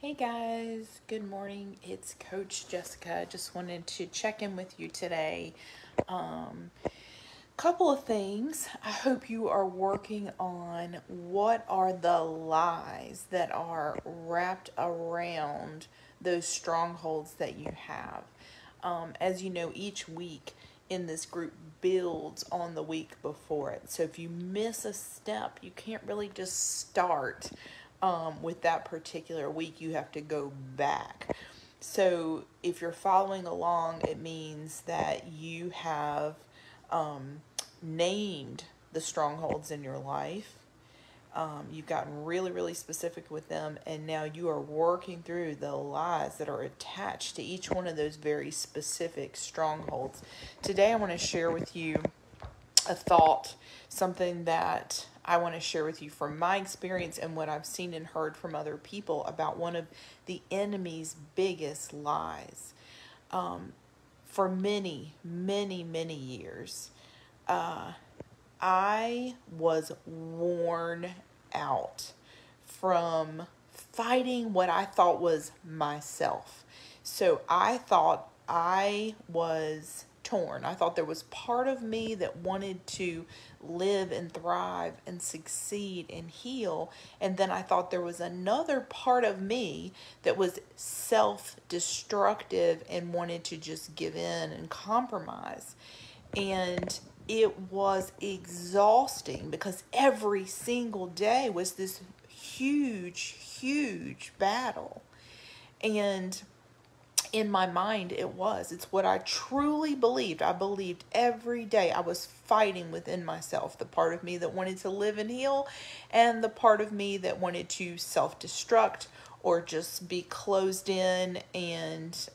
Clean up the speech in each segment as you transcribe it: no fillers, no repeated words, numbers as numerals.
Hey guys, good morning. It's Coach Jessica. Just wanted to check in with you today. Couple of things. I hope you are working on what are the lies that are wrapped around those strongholds that you have. As you know, each week in this group builds on the week before it. So if you miss a step, you can't really just start with that particular week. You have to go back. So if you're following along, it means that you have named the strongholds in your life. You've gotten really, really specific with them, and now you are working through the lies that are attached to each one of those very specific strongholds. Today, I want to share with you a thought, something that I want to share with you from my experience and what I've seen and heard from other people about one of the enemy's biggest lies. For many, many, many years, I was worn out from fighting what I thought was myself. So I thought I was torn. I thought there was part of me that wanted to live and thrive and succeed and heal. And then I thought there was another part of me that was self-destructive and wanted to just give in and compromise. And it was exhausting because every single day was this huge, huge battle. And in my mind, it's what I truly believed. I believed every day I was fighting within myself, the part of me that wanted to live and heal, and the part of me that wanted to self-destruct or just be closed in and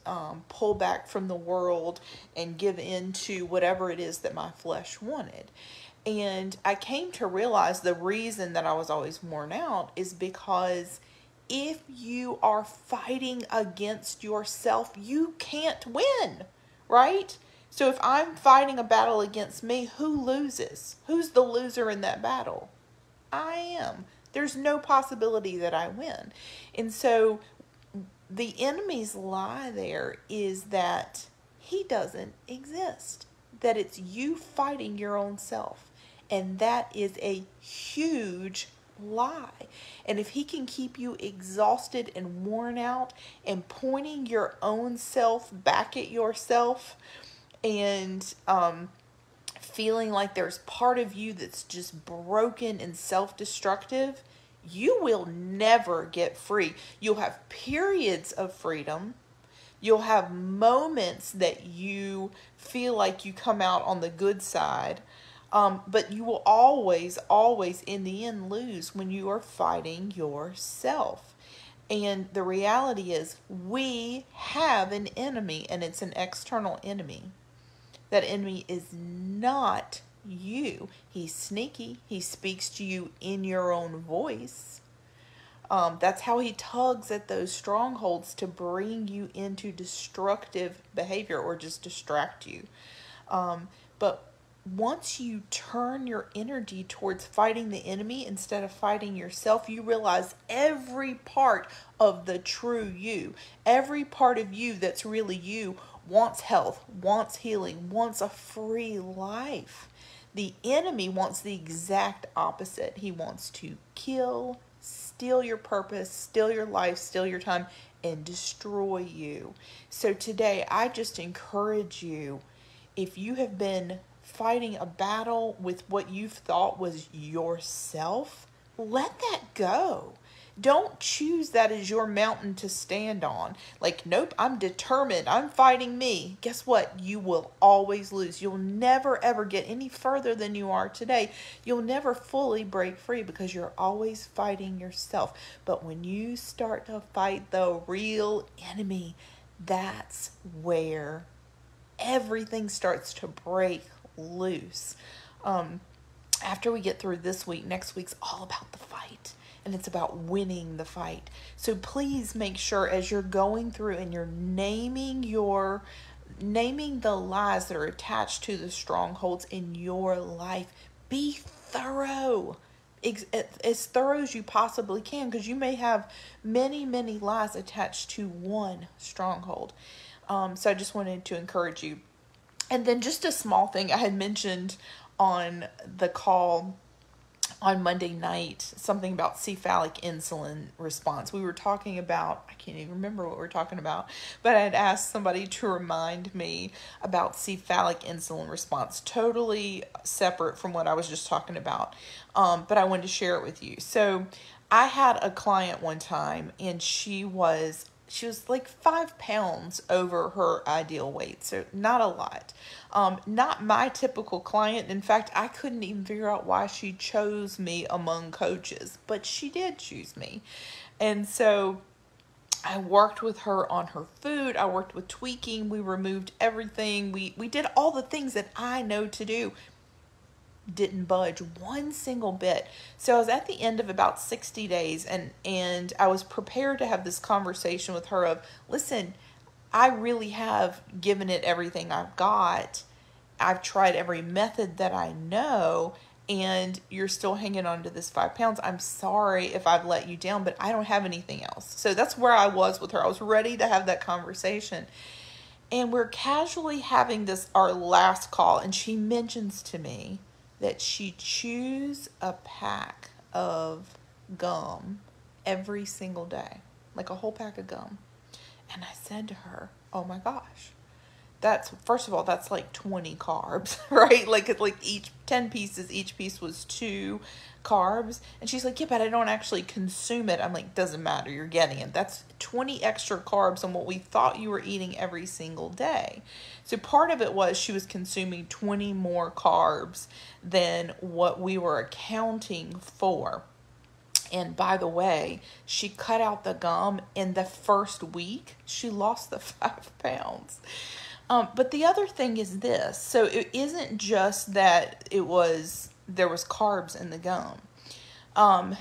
pull back from the world and give in to whatever it is that my flesh wanted. And I came to realize the reason that I was always worn out is because if you are fighting against yourself, you can't win, right? So if I'm fighting a battle against me, who loses? Who's the loser in that battle? I am. There's no possibility that I win. And so the enemy's lie there is that he doesn't exist, that it's you fighting your own self. And that is a huge lie. And if he can keep you exhausted and worn out and pointing your own self back at yourself and feeling like there's part of you that's just broken and self-destructive, you will never get free. You'll have periods of freedom. You'll have moments that you feel like you come out on the good side. But you will always, always in the end lose when you are fighting yourself. And the reality is we have an enemy, and it's an external enemy. That enemy is not you. He's sneaky. He speaks to you in your own voice. That's how he tugs at those strongholds to bring you into destructive behavior or just distract you. But once you turn your energy towards fighting the enemy instead of fighting yourself, you realize every part of the true you, every part of you that's really you, wants health, wants healing, wants a free life. The enemy wants the exact opposite. He wants to kill, steal your purpose, steal your life, steal your time, and destroy you. So today, I just encourage you, if you have been fighting a battle with what you thought was yourself, let that go. Don't choose that as your mountain to stand on. Like, nope, I'm determined. I'm fighting me. Guess what? You will always lose. You'll never, ever get any further than you are today. You'll never fully break free because you're always fighting yourself. But when you start to fight the real enemy, that's where everything starts to break loose. After we get through this week, next week's all about the fight, and it's about winning the fight. So please make sure as you're going through and you're naming the lies that are attached to the strongholds in your life, be thorough. as thorough as you possibly can, because you may have many, many lies attached to one stronghold. So I just wanted to encourage you. And then just a small thing I had mentioned on the call on Monday night, something about cephalic insulin response. We were talking about, I can't even remember what we were talking about, but I had asked somebody to remind me about cephalic insulin response, totally separate from what I was just talking about. But I wanted to share it with you. So I had a client one time, and she was like 5 pounds over her ideal weight, so not a lot. Not my typical client. In fact, I couldn't even figure out why she chose me among coaches, but she did choose me. And so I worked with her on her food. I worked with tweaking. We removed everything. We did all the things that I know to do. Didn't budge one single bit. So I was at the end of about 60 days, and I was prepared to have this conversation with her of, listen, I really have given it everything I've got. I've tried every method that I know, and you're still hanging on to this 5 pounds. I'm sorry if I've let you down, but I don't have anything else. So that's where I was with her. I was ready to have that conversation. And we're casually having our last call, and she mentions to me that she chews a pack of gum every single day, like a whole pack of gum. And I said to her, oh my gosh, first of all, that's like 20 carbs, right? Like each 10 pieces, each piece was 2 carbs. And she's like, yeah, but I don't actually consume it. I'm like, doesn't matter, you're getting it. That's 20 extra carbs on what we thought you were eating every single day. So part of it was she was consuming 20 more carbs than what we were accounting for. And by the way, she cut out the gum in the first week. She lost the 5 pounds. But the other thing is this. So it isn't just that there was carbs in the gum.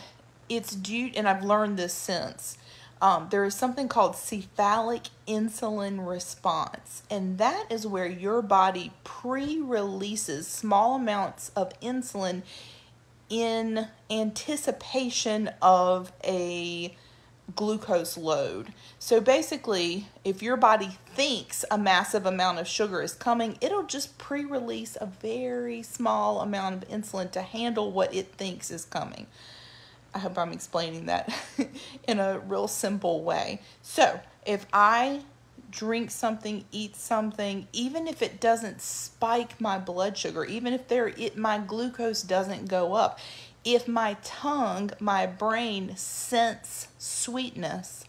It's due, and I've learned this since. There is something called cephalic insulin response, and that is where your body pre-releases small amounts of insulin in anticipation of a glucose load. So basically, if your body thinks a massive amount of sugar is coming, it'll just pre-release a very small amount of insulin to handle what it thinks is coming. I hope I'm explaining that in a real simple way. So if I drink something, eat something, even if it doesn't spike my blood sugar, even if my glucose doesn't go up, if my tongue, my brain sense sweetness,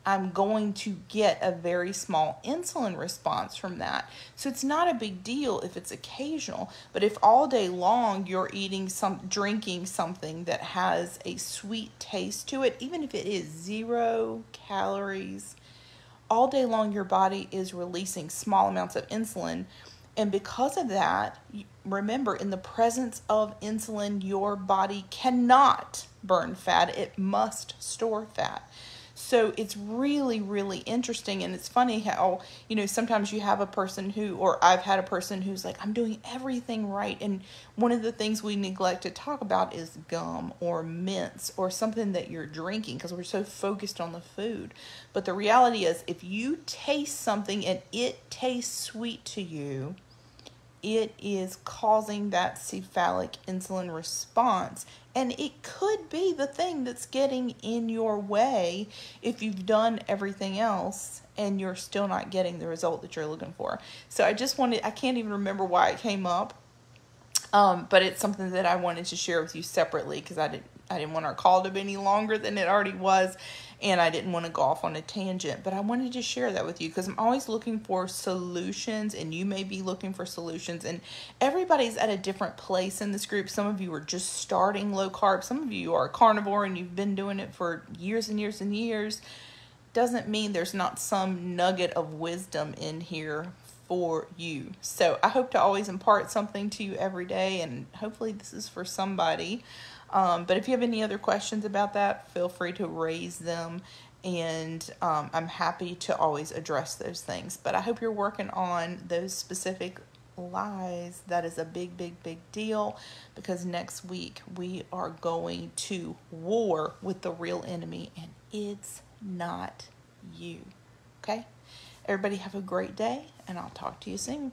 I'm going to get a very small insulin response from that. So it's not a big deal if it's occasional, but if all day long you're drinking something that has a sweet taste to it, even if it is 0 calories, all day long your body is releasing small amounts of insulin. And because of that, remember, in the presence of insulin, your body cannot burn fat. It must store fat. So it's really, really interesting. And it's funny how, sometimes you have a person or I've had a person who's like, I'm doing everything right. And one of the things we neglect to talk about is gum or mints or something that you're drinking because we're so focused on the food. But the reality is, if you taste something and it tastes sweet to you, it is causing that cephalic insulin response. And it could be the thing that's getting in your way if you've done everything else and you're still not getting the result that you're looking for. So I can't even remember why it came up. But it's something that I wanted to share with you separately because I didn't want our call to be any longer than it already was, and I didn't want to go off on a tangent. But I wanted to share that with you because I'm always looking for solutions, and you may be looking for solutions. And everybody's at a different place in this group. Some of you are just starting low carb. Some of you are carnivore, and you've been doing it for years and years and years. Doesn't mean there's not some nugget of wisdom in here for you. So I hope to always impart something to you every day, and hopefully this is for somebody. But if you have any other questions about that, feel free to raise them, and I'm happy to always address those things. But I hope you're working on those specific lies. That is a big, big, big deal, because next week we are going to war with the real enemy, and it's not you. Okay? Everybody have a great day, and I'll talk to you soon.